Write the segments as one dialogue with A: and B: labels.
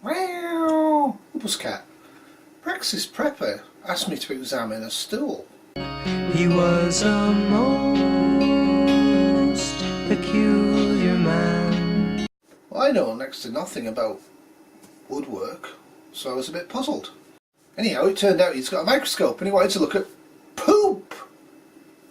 A: Meow! Cat. Praxis Prepper asked me to examine a stool.
B: He was a most peculiar man.
A: Well, I know next to nothing about woodwork, so I was a bit puzzled. Anyhow, it turned out he's got a microscope and he wanted to look at poop,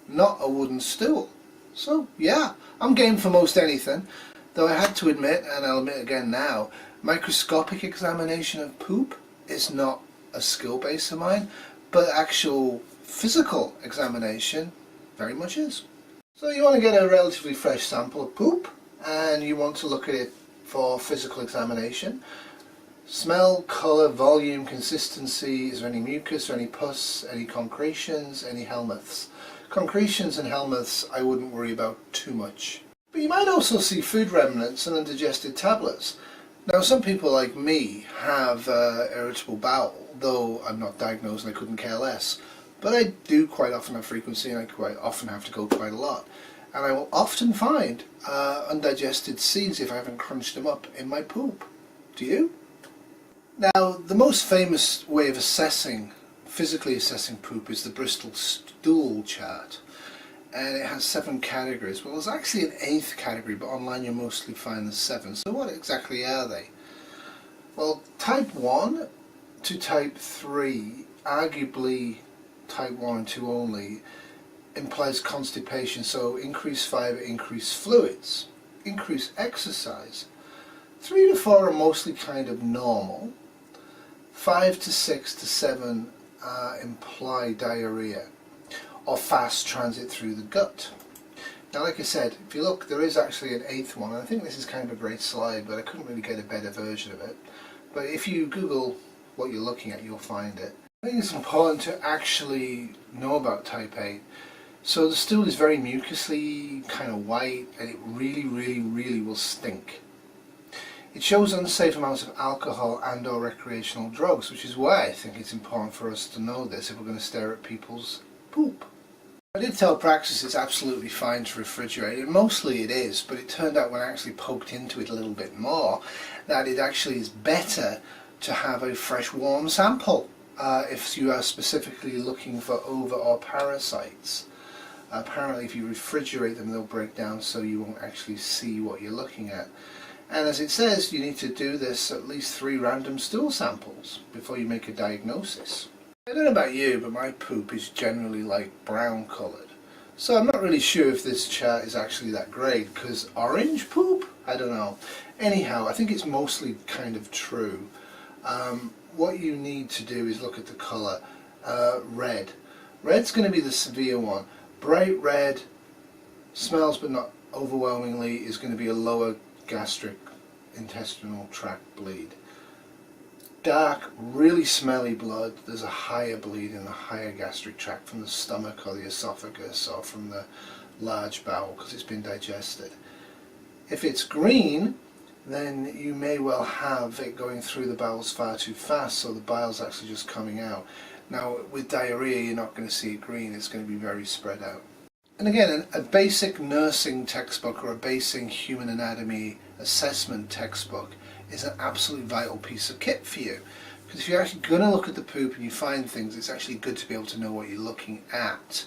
A: not a wooden stool. So yeah, I'm game for most anything, though I had to admit, and I'll admit again now, microscopic examination of poop is not a skill base of mine, but actual physical examination very much is. So you want to get a relatively fresh sample of poop and you want to look at it for physical examination. Smell, colour, volume, consistency, is there any mucus or any pus, any concretions, any helminths. Concretions and helminths I wouldn't worry about too much. But you might also see food remnants and undigested tablets. Now some people like me have irritable bowel, though I'm not diagnosed and I couldn't care less. But I do quite often have frequency and I quite often have to go quite a lot. And I will often find undigested seeds if I haven't crunched them up in my poop. Do you? Now the most famous way of physically assessing poop is the Bristol Stool chart. And it has 7 categories. Well, there's actually an 8th category, but online you'll mostly find the 7. So what exactly are they? Well, type 1 to type 3, arguably type 1 and 2 only, implies constipation, so increased fibre, increased fluids, increased exercise. 3 to 4 are mostly kind of normal. 5 to 6 to 7 imply diarrhea or fast transit through the gut. Now like I said, if you look, there is actually an 8th one, and I think this is kind of a great slide, but I couldn't really get a better version of it. But if you Google what you're looking at, you'll find it. I think it's important to actually know about type 8. So the stool is very mucously, kind of white, and it really will stink. It shows unsafe amounts of alcohol and or recreational drugs, which is why I think it's important for us to know this if we're going to stare at people's poop. I did tell Praxis it's absolutely fine to refrigerate, and mostly it is, but it turned out when I actually poked into it a little bit more that it actually is better to have a fresh warm sample if you are specifically looking for ova or parasites. Apparently if you refrigerate them they'll break down, so you won't actually see what you're looking at. And as it says, you need to do this at least 3 random stool samples before you make a diagnosis. I don't know about you, but my poop is generally like brown coloured. So I'm not really sure if this chart is actually that great, because orange poop? I don't know. Anyhow, I think it's mostly kind of true. What you need to do is look at the colour. Red. Red's going to be the severe one. Bright red, smells but not overwhelmingly, is going to be a lower gastric intestinal tract bleed. Dark, really smelly blood, there's a higher bleed in the higher gastric tract from the stomach or the esophagus or from the large bowel because it's been digested. If it's green, then you may well have it going through the bowels far too fast, so the bile's actually just coming out. Now with diarrhea you're not going to see it green, it's going to be very spread out. And again, a basic nursing textbook or a basic human anatomy assessment textbook is an absolute vital piece of kit for you. Because if you're actually going to look at the poop and you find things, it's actually good to be able to know what you're looking at.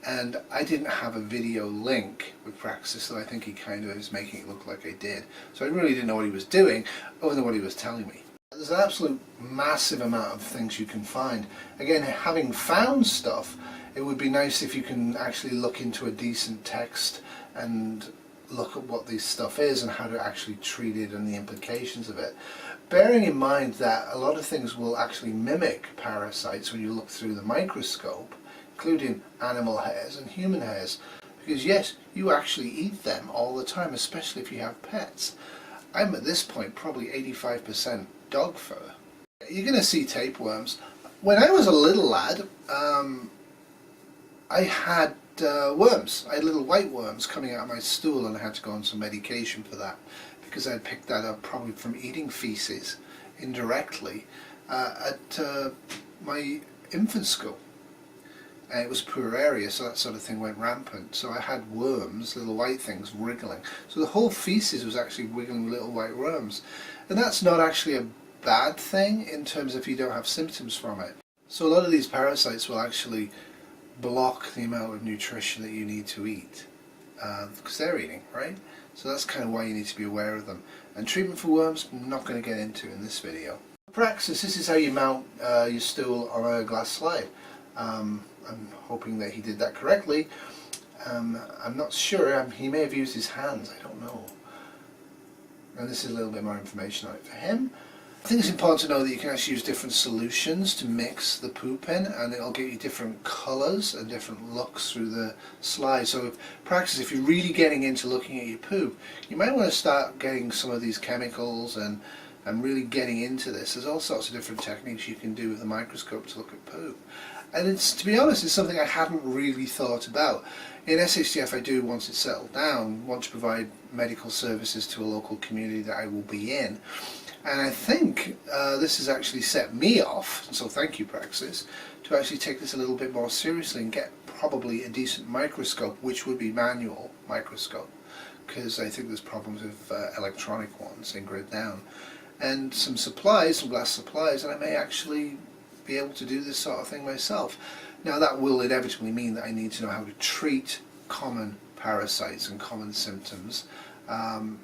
A: And I didn't have a video link with Praxis, so I think he kind of is making it look like I did. So I really didn't know what he was doing, other than what he was telling me. There's an absolute massive amount of things you can find. Again, having found stuff, it would be nice if you can actually look into a decent text and look at what this stuff is and how to actually treat it and the implications of it. Bearing in mind that a lot of things will actually mimic parasites when you look through the microscope, including animal hairs and human hairs, because yes, you actually eat them all the time, especially if you have pets. I'm at this point probably 85% dog fur. You're going to see tapeworms. When I was a little lad, I had worms. I had little white worms coming out of my stool, and I had to go on some medication for that because I had picked that up probably from eating feces indirectly at my infant school. And it was a poor area, so that sort of thing went rampant. So I had worms, little white things, wriggling. So the whole feces was actually wiggling little white worms. And that's not actually a bad thing in terms of if you don't have symptoms from it. So a lot of these parasites will actually block the amount of nutrition that you need to eat because they're eating, right? So that's kind of why you need to be aware of them. And treatment for worms, I'm not going to get into in this video. Praxis, this is how you mount your stool on a glass slide. I'm hoping that he did that correctly. I'm not sure. He may have used his hands, I don't know. And this is a little bit more information on it for him. I think it's important to know that you can actually use different solutions to mix the poop in, and it'll give you different colours and different looks through the slide. So if you're really getting into looking at your poop, you might want to start getting some of these chemicals and really getting into this. There's all sorts of different techniques you can do with a microscope to look at poop. And it's, to be honest, it's something I hadn't really thought about. In SHTF I do, once it's settled down, want to provide medical services to a local community that I will be in. And I think this has actually set me off, so thank you Praxis, to actually take this a little bit more seriously and get probably a decent microscope, which would be manual microscope, because I think there's problems with electronic ones in grid down. And some supplies, some glass supplies, and I may actually be able to do this sort of thing myself. Now that will inevitably mean that I need to know how to treat common parasites and common symptoms,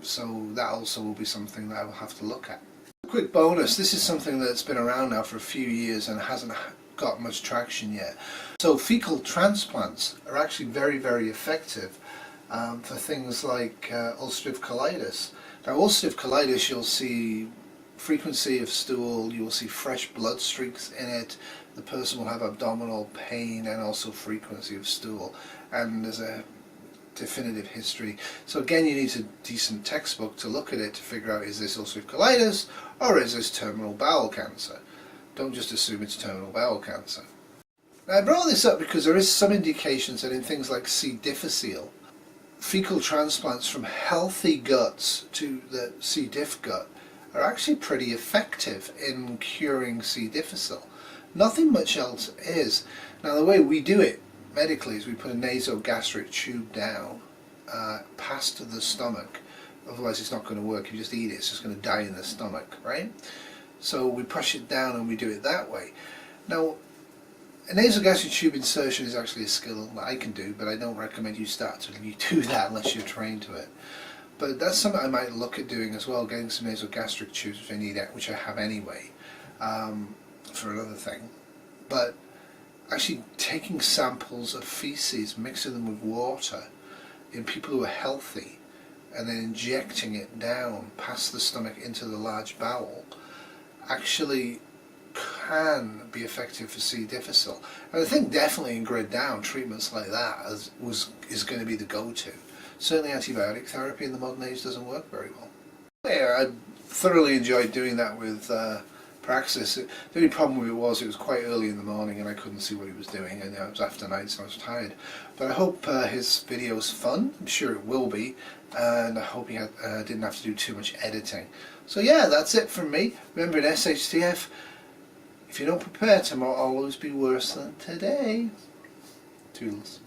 A: so that also will be something that I will have to look at. A quick bonus, this is something that's been around now for a few years and hasn't got much traction yet. So fecal transplants are actually very, very effective for things like ulcerative colitis. Now ulcerative colitis, you'll see frequency of stool, you will see fresh blood streaks in it, the person will have abdominal pain and also frequency of stool, and there's a definitive history. So again, you need a decent textbook to look at it to figure out, is this ulcerative colitis or is this terminal bowel cancer? Don't just assume it's terminal bowel cancer. Now, I brought this up because there is some indications that in things like C. difficile, fecal transplants from healthy guts to the C. diff gut are actually pretty effective in curing C. difficile. Nothing much else is. Now the way we do it medically is we put a nasogastric tube down past the stomach. Otherwise it's not going to work. If you just eat it, it's just going to die in the stomach, right? So we push it down and we do it that way. Now a nasogastric tube insertion is actually a skill that I can do, but I don't recommend you do that unless you're trained to it. But that's something I might look at doing as well, getting some nasogastric tubes if I need it, which I have anyway, for another thing. But actually taking samples of feces, mixing them with water in people who are healthy, and then injecting it down past the stomach into the large bowel, actually can be effective for C. difficile. And I think definitely in grid down, treatments like that is going to be the go-to. Certainly antibiotic therapy in the modern age doesn't work very well. Yeah, I thoroughly enjoyed doing that with Praxis. The only problem with it was quite early in the morning and I couldn't see what he was doing, and it was after night, so I was tired. But I hope his video was fun. I'm sure it will be, and I hope he didn't have to do too much editing. So yeah, that's it from me. Remember, in SHTF, if you don't prepare, tomorrow will always be worse than today. Toodles.